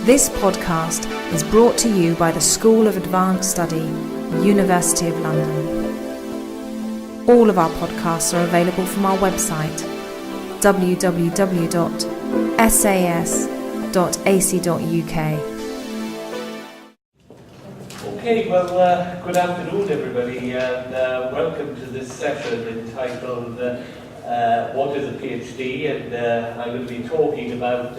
This podcast is brought to you by the School of Advanced Study, University of London. All of our podcasts are available from our website, www.sas.ac.uk. Okay, well, good afternoon everybody, and welcome to this session entitled What is a PhD? And I'm going to be talking about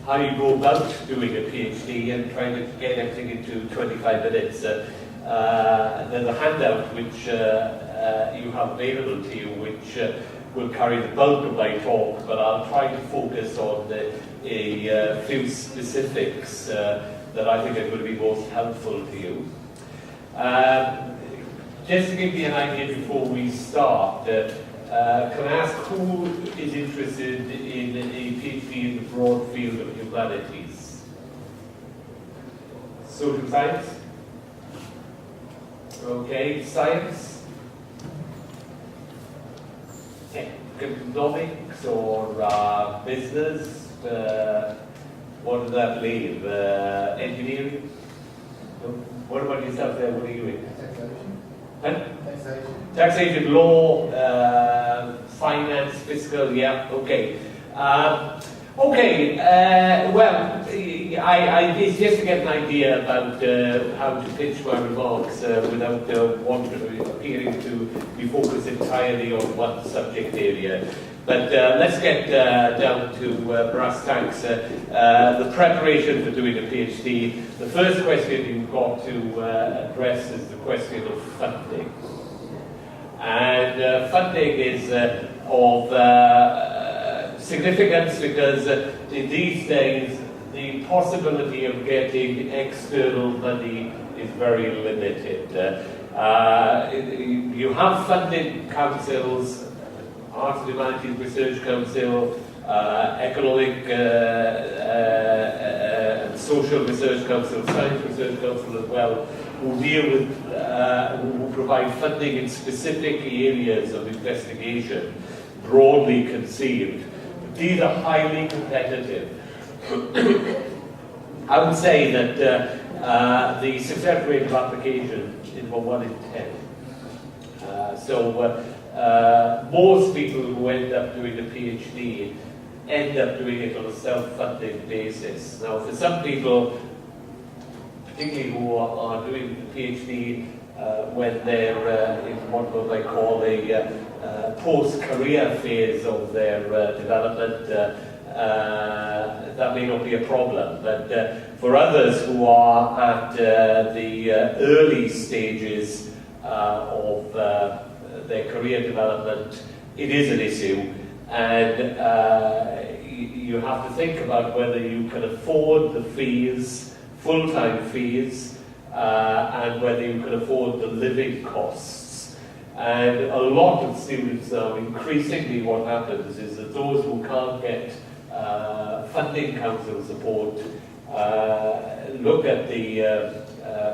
how you go about doing a PhD and trying to get everything into 25 minutes. There's a handout which you have available to you which will carry the bulk of my talk, but I'll try to focus on a few specifics that I think are going to be most helpful to you. Just to give you an idea before we start, can I ask who is interested in a PhD in the broad field of humanities? Social science? Okay, science? Economics or business? What does that leave? Engineering? What about yourself there? What are you in? Taxation. Taxation, law, finance, fiscal, yeah, okay. It's just to get an idea about how to pitch my remarks without appearing to be focused entirely on one subject area. But let's get down to brass tacks. The preparation for doing a PhD. The first question you've got to address is the question of funding. And funding is of significance because in these days the possibility of getting external money is very limited. You have funding councils, Arts and Humanities Research Council, Economic and Social Research Council, Science Research Council as well, who deal with, who provide funding in specific areas of investigation, broadly conceived. These are highly competitive. I would say that the success rate of application is about 1 in 10. Most people who end up doing a PhD end up doing it on a self-funding basis. Now, for some people, particularly who are doing the PhD when they're in what I call a post-career phase of their development, that may not be a problem. But for others who are at the early stages of their career development, it is an issue, and you have to think about whether you can afford the fees, full-time fees, and whether you can afford the living costs. And a lot of students now, increasingly what happens is that those who can't get funding council support look at the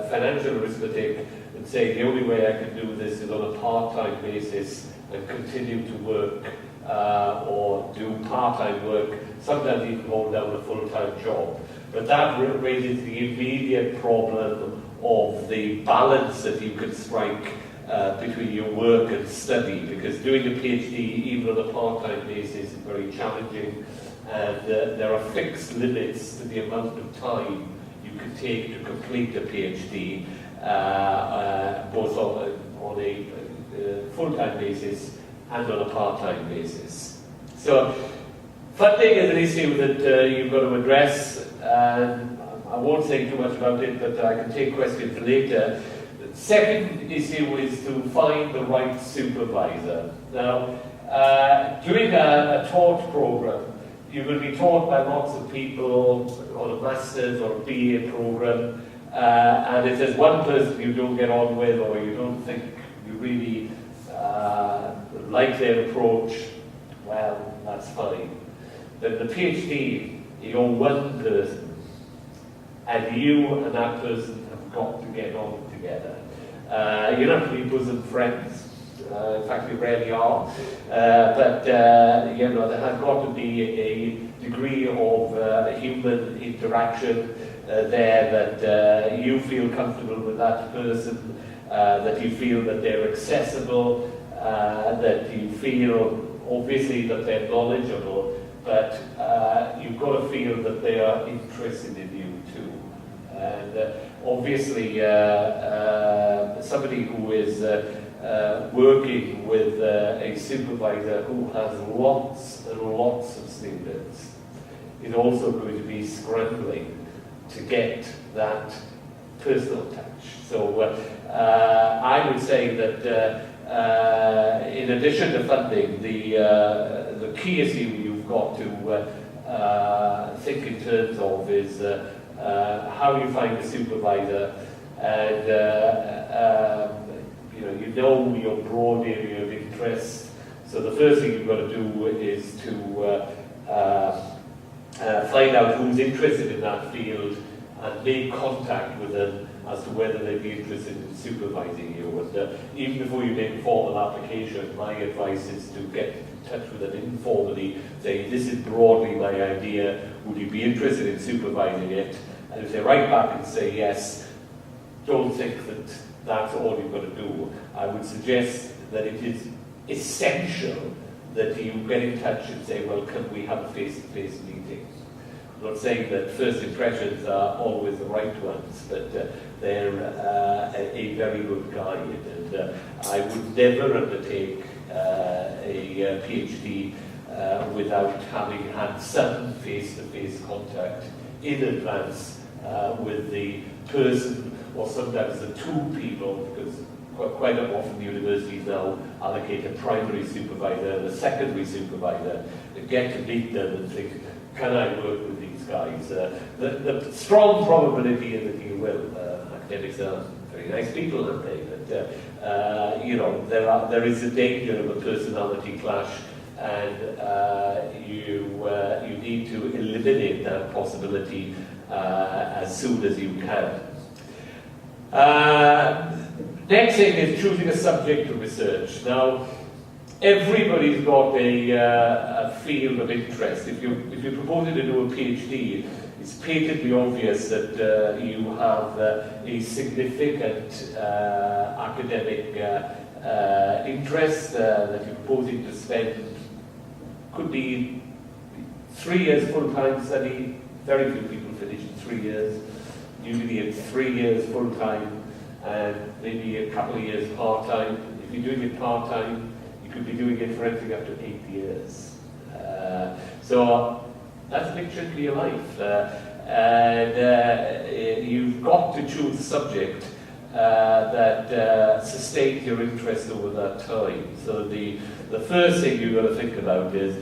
financial arithmetic and say the only way I can do this is on a part-time basis and continue to work or do part-time work, sometimes even hold down a full-time job. But that raises the immediate problem of the balance that you can strike between your work and study, because doing a PhD even on a part-time basis is very challenging, and there are fixed limits to the amount of time you can take to complete a PhD, both on a full-time basis and on a part-time basis. So funding is an issue that you've got to address, and I won't say too much about it, but I can take questions later. The second issue is to find the right supervisor. Now, doing a taught program, you will be taught by lots of people on a master's or a BA program, and if there's one person you don't get on with or you don't think you really like their approach, well, that's fine. But the PhD, you're one person, and you and that person have got to get on together. You're not to be bosom friends. In fact, we rarely are. But you know, there has got to be a degree of human interaction there, that you feel comfortable with that person, that you feel that they're accessible, that you feel obviously that they're knowledgeable, but you've got to feel that they are interested in you too. And obviously somebody who is working with a supervisor who has lots and lots of students is also going to be scrambling to get that personal touch. So I would say that in addition to funding, the key issue you've got to think in terms of is how you find a supervisor, and you know your broad area of interest. So the first thing you've got to do is to find out who's interested in that field and make contact with them as to whether they'd be interested in supervising you. And even before you make a formal application, my advice is to get in touch with them informally, say, this is broadly my idea, would you be interested in supervising it? And if they write back and say yes, don't think that that's all you've got to do. I would suggest that it is essential that you get in touch and say, well, can we have a face-to-face meeting? I'm not saying that first impressions are always the right ones, but they're a very good guide. And I would never undertake a PhD without having had some face-to-face contact in advance with the person, or sometimes the two people, because quite often universities now allocate a primary supervisor and a secondary supervisor, to get to meet them and think, can I work with these guys? The strong probability is that you will. Academics are very nice people, aren't they? But there is a danger of a personality clash, and you need to eliminate that possibility as soon as you can. Next thing is choosing a subject to research. Now, everybody's got a field of interest. If you're proposing to do a PhD, it's patently obvious that you have a significant academic interest that you're proposing to spend. Could be 3 years full-time study. Very few people finish in 3 years. Usually it's 3 years full-time and maybe a couple of years part-time. If you're doing it part-time, you could be doing it for anything up to 8 years. So that's a big chunk of your life. And you've got to choose a subject that sustains your interest over that time. So the first thing you've got to think about is,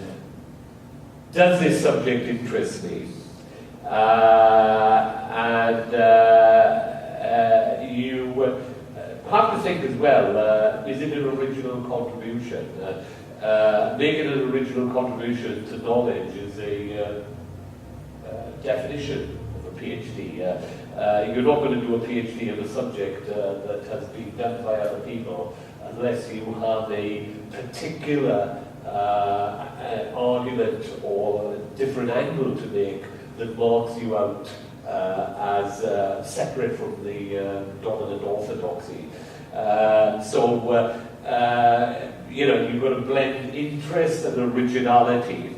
does this subject interest me? You have to think as well, is it an original contribution? Making an original contribution to knowledge is a definition of a PhD. You're not going to do a PhD in a subject that has been done by other people unless you have a particular argument or a different angle to make that marks you out as separate from the dominant orthodoxy. You've got to blend interest and originality.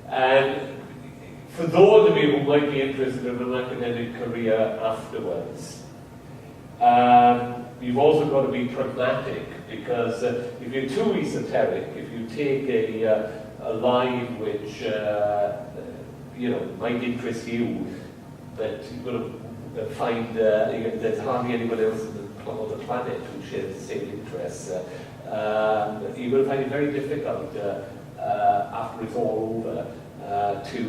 And for those of you who might be interested in an academic career afterwards, you've also got to be pragmatic, because if you're too esoteric, if you take a line which might interest you, but you've got to find there's hardly anyone else on the planet who shares the same interests. You're going to find it very difficult after it's all over to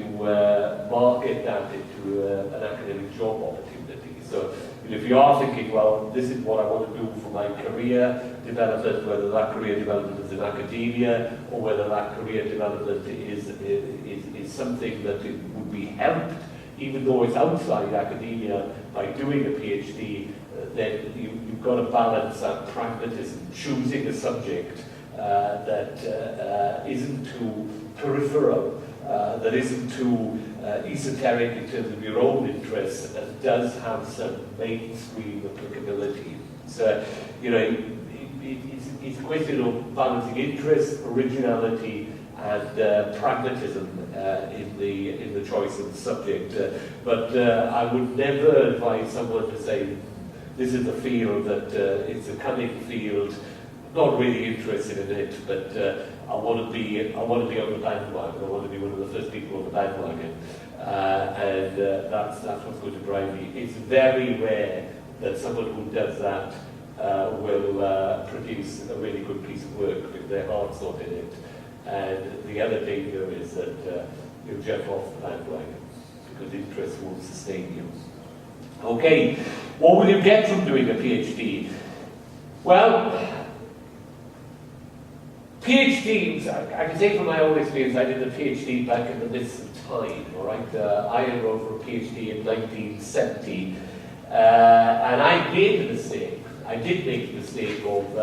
market that into an academic job opportunity. So if you are thinking, well, this is what I want to do for my career development, whether that career development is in academia or whether that career development is something that it would be helped even though it's outside academia, by doing a PhD, then you've got to balance that pragmatism, choosing a subject that isn't too peripheral, that isn't too esoteric in terms of your own interests, and does have some mainstream applicability. So, you know, it's a question of balancing interest, originality, and pragmatism in the choice of the subject. But I would never advise someone to say, this is a field that it's a cunning field, not really interested in it, but I want to be on the bandwagon. I want to be one of the first people on the bandwagon, and that's what's going to drive me. It's very rare that someone who does that will produce a really good piece of work with their heart's not in it. And the other danger is that you'll jump off the bandwagon because interest won't sustain you. Okay, what will you get from doing a PhD? Well, PhDs, I can say from my own experience, I did a PhD back in the midst of time, all right? I enrolled for a PhD in 1970, and I made the mistake. I did make the mistake of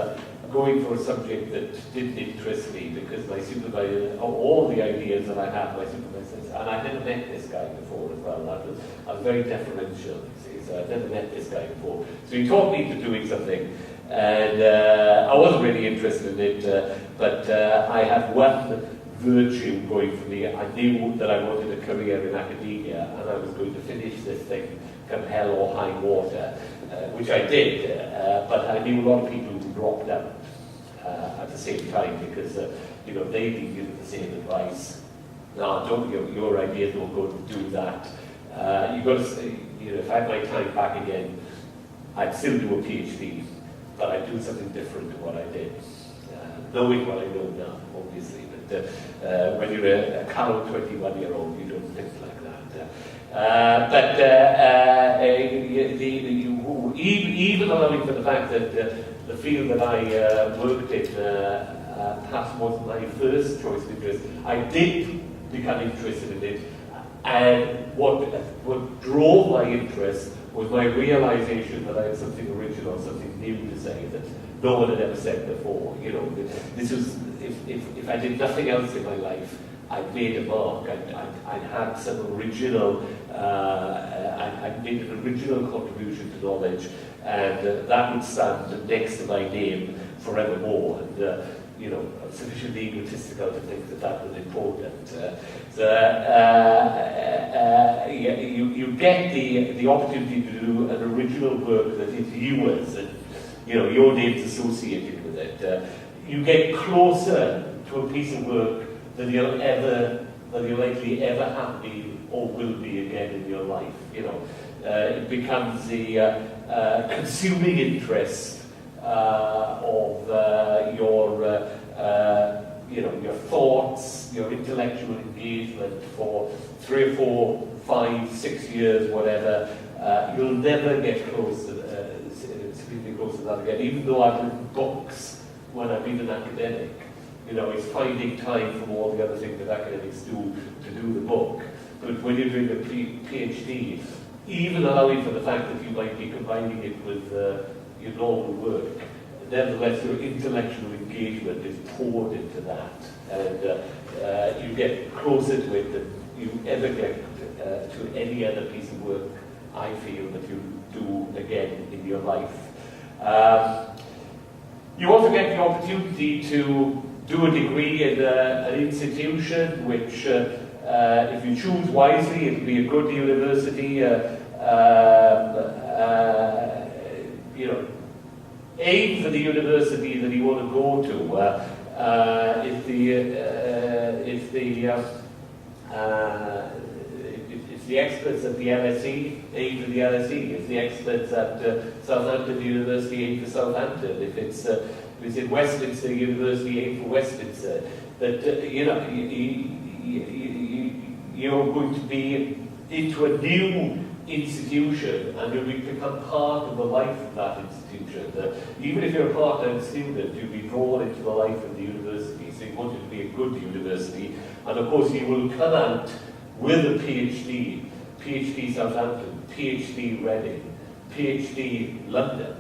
going for a subject that didn't interest me because my supervisor, all the ideas that I had, my supervisor says, and I never met this guy before as well. I was very deferential, you see, so I never met this guy before. So he taught me to doing something, and I wasn't really interested in it, but I had one virtue going for me. I knew that I wanted a career in academia, and I was going to finish this thing come hell or high water, which I did, but I knew a lot of people who dropped out at the same time because you know, they'd been given the same advice. No, don't your ideas don't go to do that. You've got to say, you know, if I had my time back again, I'd still do a PhD, but I'd do something different to what I did. Knowing what I know now, obviously, but when you're a callow 21-year-old, you don't think like that. Even allowing for the fact that the field that I worked in perhaps wasn't my first choice of interest, I did become interested in it, and what drove my interest was my realization that I had something original, something new to say that no one had ever said before. You know, this was, if I did nothing else in my life, I'd made a mark. I'd had some original, I'd made an original contribution to knowledge, and that would stand next to my name forevermore. And you know, I'm sufficiently egotistical to think that that was important. You get the opportunity to do an original work that is yours, and you know, your name's associated with it. You get closer to a piece of work than you'll likely ever have been or will be again in your life. You know, it becomes the consuming interest of your thoughts, your intellectual engagement for 3 or 4, 5, 6 years, whatever. You'll never get close to significantly close to that again. Even though I've written books when I've been an academic, you know, it's finding time from all the other things that academics do to do the book. But when you're doing a PhD, even allowing for the fact that you might be combining it with your normal work, nevertheless your intellectual engagement is poured into that, and you get closer to it than you ever get to any other piece of work, I feel, that you do again in your life. You also get the opportunity to do a degree in an institution which, if you choose wisely, it'll be a good university. You know, aim for the university that you want to go to. If the experts at the LSE, aim for the LSE. If the experts at Southampton University, aim for Southampton. If it's in Westminster University, aim for Westminster. That you know, you're going to be into a new institution, and you'll become part of the life of that institution. Even if you're a part-time student, you'll be drawn into the life of the university. So you want it to be a good university, and of course you will come out with a PhD. PhD Southampton, PhD Reading, PhD London.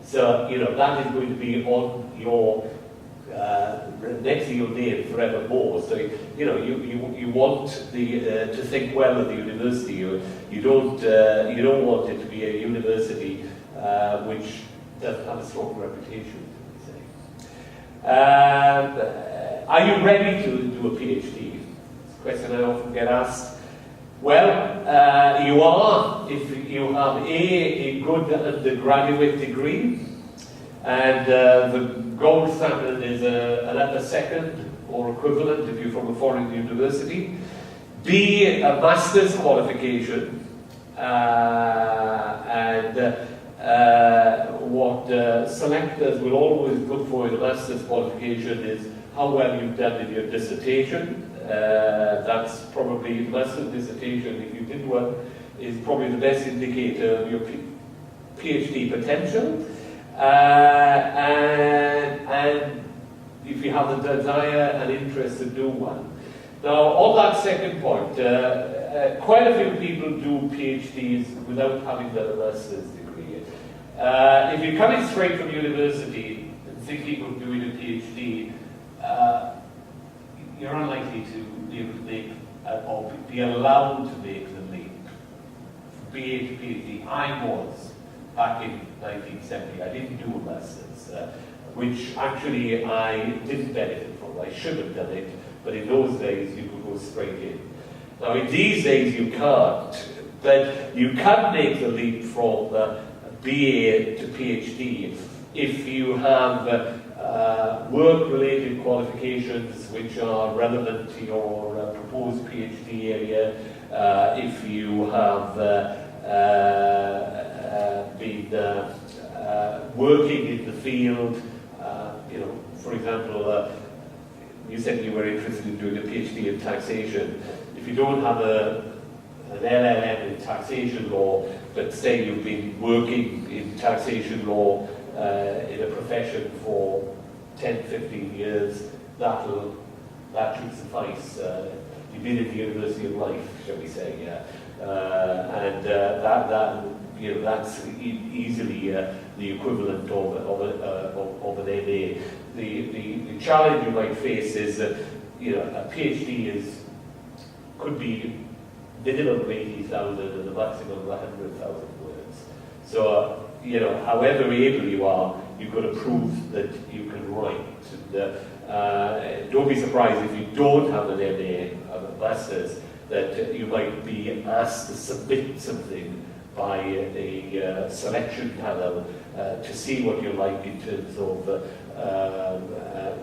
So, that is going to be on your next to your name forevermore. So, you want to think well of the university. You don't want it to be a university which doesn't have a strong reputation. Are you ready to do a PhD? It's a question I often get asked. Well, you are if you have a good undergraduate degree, and the gold standard is a second or equivalent if you're from a foreign university. B, a master's qualification, what selectors will always look for in a master's qualification is how well you've done in your dissertation. That's probably master's dissertation, if you did one, is probably the best indicator of your PhD potential. And if you have the desire and interest to do one. Now, on that second point, quite a few people do PhDs without having done a master's degree. If you're coming straight from university and thinking of doing a PhD, you're unlikely to be able to make or be allowed to make the leap. BA to PhD. I was back in 1970. I didn't do a master's, which actually I didn't benefit from. I should have done it, but in those days you could go straight in. Now in these days you can't, but you can make the leap from BA to PhD if you have work-related qualifications which are relevant to your proposed PhD area, if you have been working in the field, for example, you said you were interested in doing a PhD in taxation. If you don't have an LLM in taxation law, but say you've been working in taxation law in a profession for 10, 15 years, that should suffice. You've been at the University of Life, shall we say, and that's easily the equivalent of an MA. The challenge you might face is that a PhD could be minimum of 80,000 and a maximum of 100,000 words. So however able you are, you've got to prove that you can write. And, don't be surprised if you don't have an MA, a master's, that you might be asked to submit something by a selection panel to see what you're like in terms of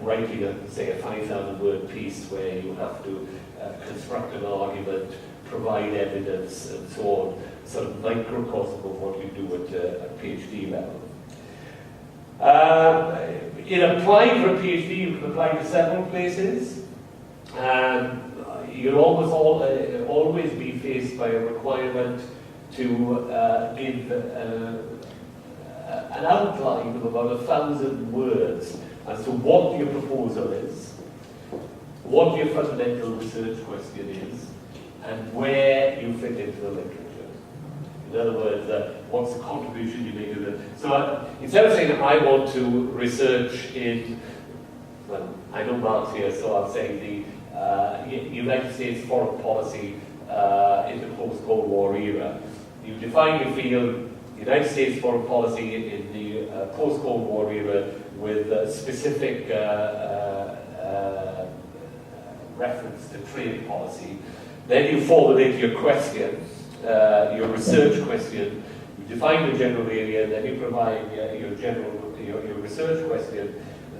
writing, say, a 5,000-word piece where you have to construct an argument, provide evidence, and so on, sort of microcosm of what you do at PhD level. In applying for a PhD, you can apply to several places. You'll always be faced by a requirement to give an outline of about 1,000 words as to what your proposal is, what your fundamental research question is, and where you fit into the literature. In other words, what's the contribution you make to it? So instead of saying I want to research in, well, I know Mark's here, so I'll say the United States foreign policy in the post-Cold War era. You define your field, United States foreign policy in the post-Cold War era with specific reference to trade policy. Then you formulate your question, your research question. You define the general area, then you provide your research question.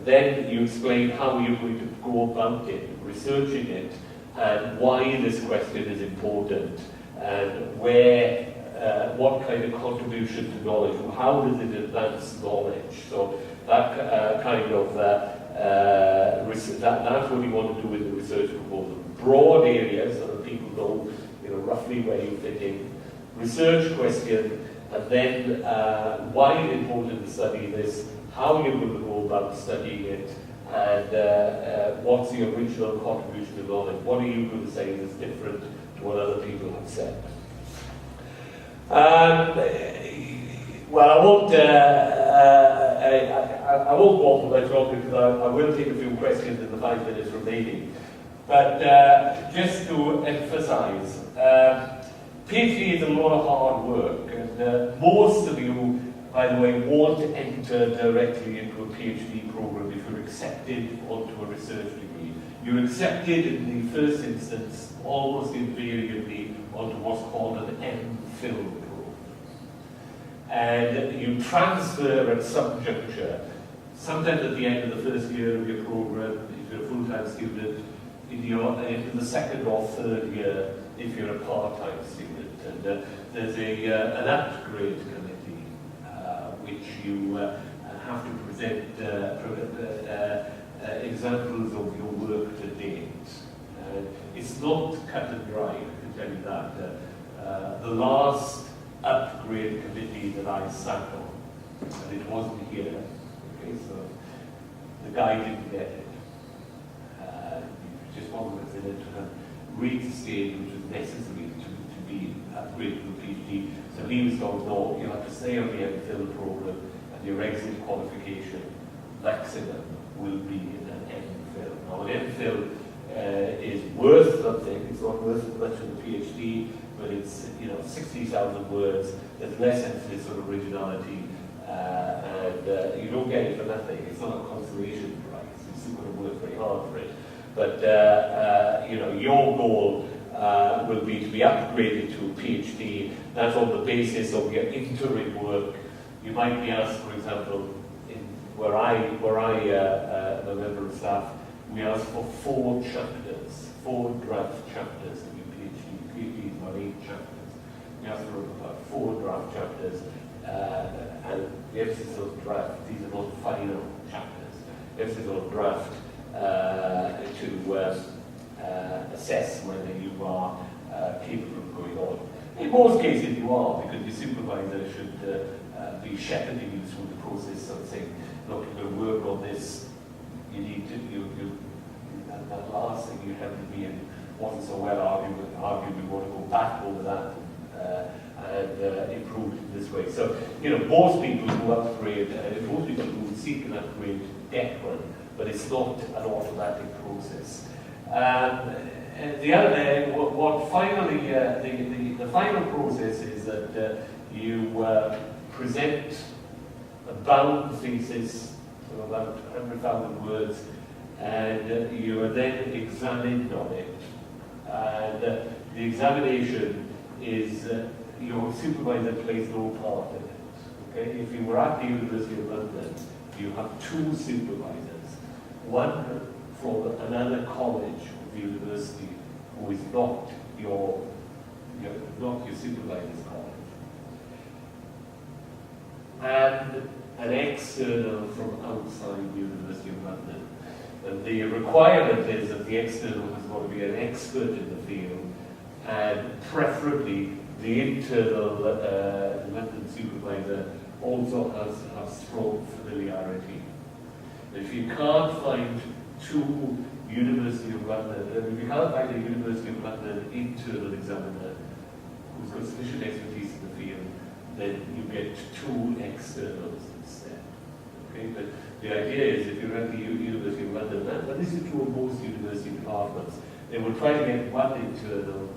Then you explain how you're going to go about it, researching it, and why this question is important, and where, what kind of contribution to knowledge, how does it advance knowledge. So that kind of that's what you want to do with the research proposal. Broad areas so that people know, roughly where you fit in. Research question, and then why it's important to study this, how you're going to go about studying it, and what's the original contribution to knowledge. What are you going to say that's different to what other people have said? Well, I won't go on for much longer because I will take a few questions in the 5 minutes remaining. But just to emphasise, PhD is a lot of hard work, and most of you, by the way, won't enter directly into a PhD program if you're accepted onto a research degree. You're accepted in the first instance, almost invariably, onto what's called an MPhil program. And you transfer at some juncture, sometimes at the end of the first year of your program, if you're a full-time student, in the second or third year, if you're a part-time student. And there's an upgrade committee which you have to present examples of your work to date. It's not cut and dry, I can tell you that. The last upgrade committee that I sat on, and it wasn't here, okay, so the guy didn't get it. Just wasn't considered to have reached the stage which was necessary to be upgraded to a PhD. So he was told, no, you have to stay on the MPhil program, and your exit qualification maximum will be an MPhil. Now, an MPhil is worth something. It's not worth as much as a PhD, but it's 60,000 words. There's less emphasis on originality, and you don't get it for nothing. It's not a consolation prize. You're still going to work very hard for it. But your goal will be to be upgraded to a PhD. That's on the basis of your interim work. You might be asked, for example, where I am a member of staff, we ask for 4 chapters, 4 draft chapters to be PhD. PhD is about 8 chapters. We ask for about 4 draft chapters, and the emphasis on draft. These are not final chapters. The emphasis on draft to assess whether you are capable of going on. In most cases you are, because your supervisor should be shepherding you through the process of saying, look, you're going to work on this, you need to, that last thing you helped me in wasn't so well argued, we want to go back over that and improve it in this way. So, most people who upgrade, most people who seek an upgrade get one, but it's not an automatic process. The other, the final process is that you present a bound thesis of about 100,000 words, and you are then examined on it. And the examination is, your supervisor plays no part in it. Okay? If you were at the University of London, you have 2 supervisors. One from another college of the university who is not your supervisor's college, and an external from outside the University of London. And the requirement is that the external has got to be an expert in the field, and preferably the internal London supervisor also has to have strong familiarity. If you can't find 2 University of London, if you can't find a University of London internal examiner who's got sufficient expertise in the field, then you get 2 externals instead. Okay, but the idea is if you're at the University of London, and this is true of most university departments, they will try to get 1 internal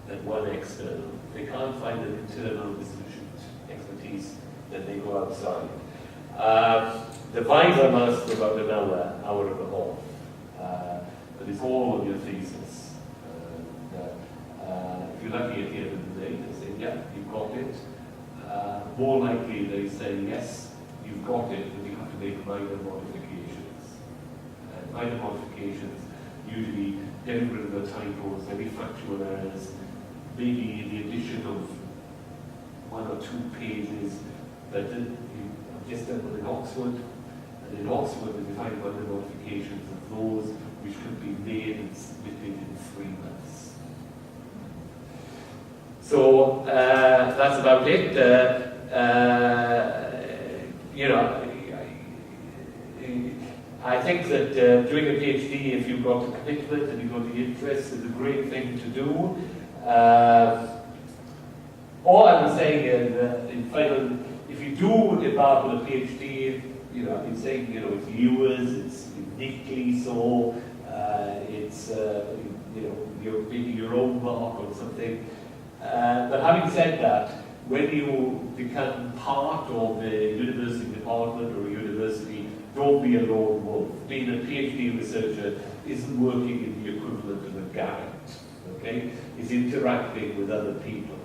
and 1 external. If they can't find an internal with sufficient expertise, then they go outside. The Viva lasts for about an hour and a half. But it's all of your thesis. If you're lucky at the end of the day, they say, yeah, you've got it. More likely they say, yes, you've got it, but you have to make minor modifications. Minor modifications usually getting rid of the typos, any factual errors, maybe the addition of 1 or 2 pages that I've just done with in Oxford. And in Oxford, we find minor modifications of those which could be made and submitted in 3 months. So that's about it. I think that doing a PhD, if you've got the commitment and you've got the interest, is a great thing to do. all I was saying is, in final, if you do embark on a PhD, you know, I've been saying, you know, it's yours, it's uniquely so, it's, you know, you're making your own mark or something. But having said that, when you become part of a university department or a university, don't be a lone wolf. Being a PhD researcher isn't working in the equivalent of a garret, okay? It's interacting with other people.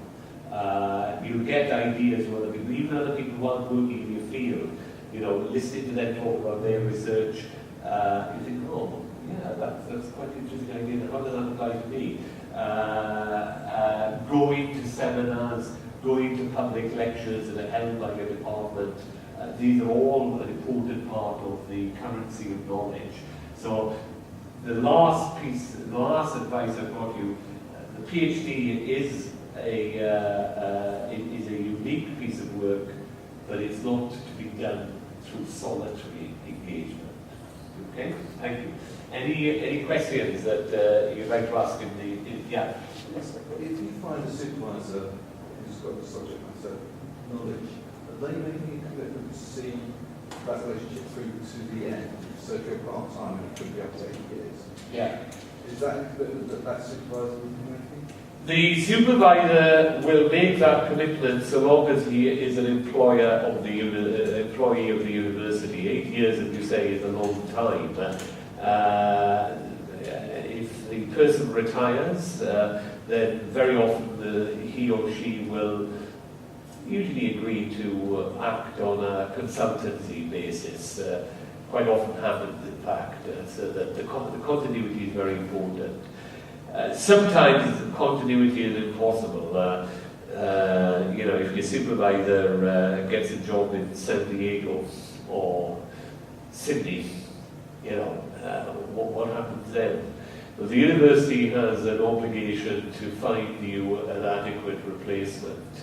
You get ideas from other people, even other people who aren't working in your field. You know, listening to them talk about their research, you think, oh, yeah, that's quite an interesting idea. How does that apply to me? Going to seminars, going to public lectures that are held by your department, these are all an important part of the currency of knowledge. So the last advice I've got you, the PhD is a unique piece of work, but it's not to be done through solitary engagement. Okay, thank you. Any questions that you'd like to ask in the yeah? Yes, if you find a supervisor who's got the subject matter knowledge, are they making a commitment to see that relationship through to the end? So if you're part-time and it could be up to 8 years. Yeah. Is that a commitment that that supervisor will be making? The supervisor will make that commitment so long as he is an employer of the employee of the university. 8 years, as you say, is a long time. If the person retires, then very often he or she will usually agree to act on a consultancy basis. Quite often happens, in fact, so that the continuity is very important. Sometimes continuity is impossible. You know, if your supervisor gets a job in San Diego or Sydney, you know, what happens then? Well, the university has an obligation to find you an adequate replacement.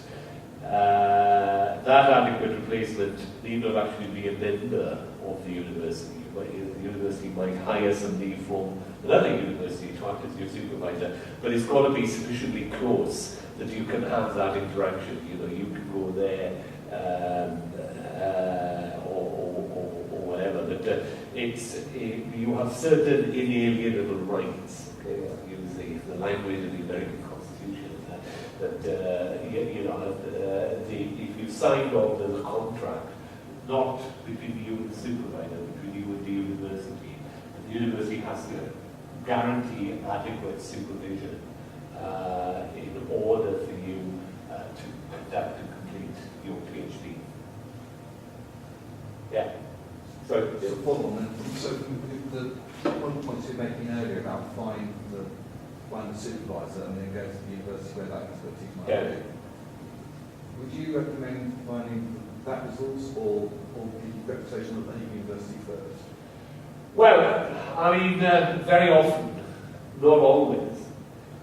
That adequate replacement need not actually be a member of the university. The university might hire somebody from another university to act as your supervisor, but it's got to be sufficiently close that you can have that interaction. You know, you can go there or whatever. But you have certain inalienable rights. Okay, I'll use the language of the American Constitution. You know, if you signed on to the contract, not between you and the supervisor, between you and the university. And the university has to guarantee adequate supervision in order for you to conduct and complete your PhD. Yeah. So follow on then. So the one point you're making earlier about find the supervisor and then go to the university where that expertise might be. Would you recommend finding that resource or the reputation of any university first? Well, I mean, very often, not always,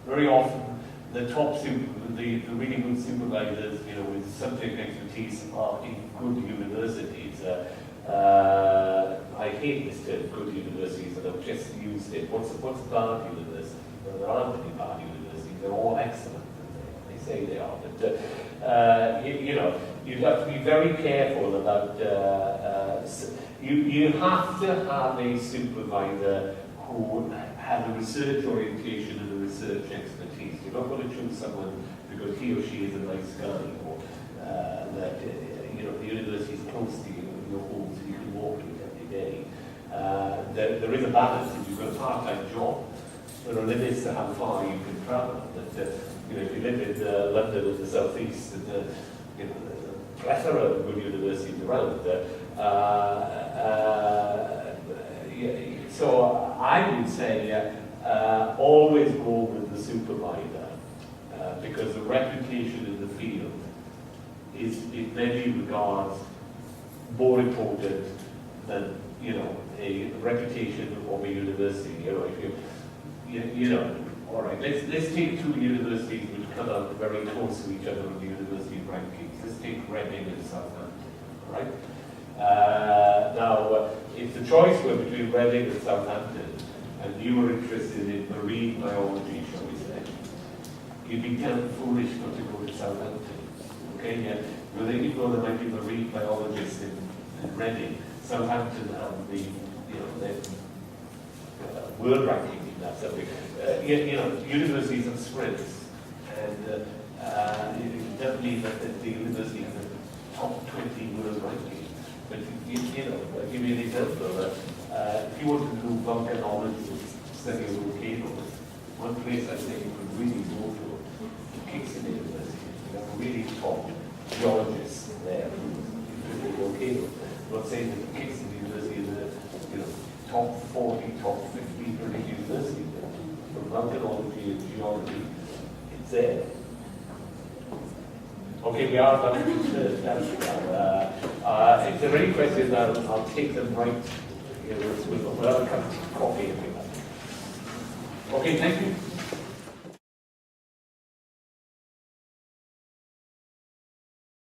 very often, the really good supervisors, you know, with subject expertise are in good universities. I hate this term, good universities, and I've just used it. What's a bad university? Well, there aren't any bad universities. They're all excellent. They say they are, but you know, you have to be very careful about. You have to have a supervisor who has a research orientation and a research expertise. You're not going to choose someone because he or she is a nice guy, or that you know the university is close to you, your home, so you can walk to it every day. There is a balance. If you've got a part-time job, there are limits to how far you can travel. That you know, if you live in London or the southeast, and you know, there's a plethora of good universities around. So I would say always go with the supervisor because the reputation in the field is, in many regards, more important than a reputation of a university. If you know, all right. Let's take two universities which come out very close to each other in the university rankings. Let's take Reading and Southampton. All right. Now, if the choice were between Reading and Southampton, and you were interested in marine biology, shall we say, you'd be damn foolish not to go to Southampton. Okay, yeah. Well, even though there might be marine biologists in Reading, Southampton have the, world ranking in that subject. Universities have spreads, and it doesn't mean that the university has a top 20 world ranking. But I'll give you an example. If you want to do volcanology, study of volcanoes, one place I think you could really go to Kingston University. You have really top geologists there who do volcanoes. I'm not saying that Kingston University is a top 40, top 50 British university. For volcanology and geology, it's there. Okay, we are done with that now. If there are any questions, I'll take them right here. We'll have a cup of coffee if you like. Okay, thank you.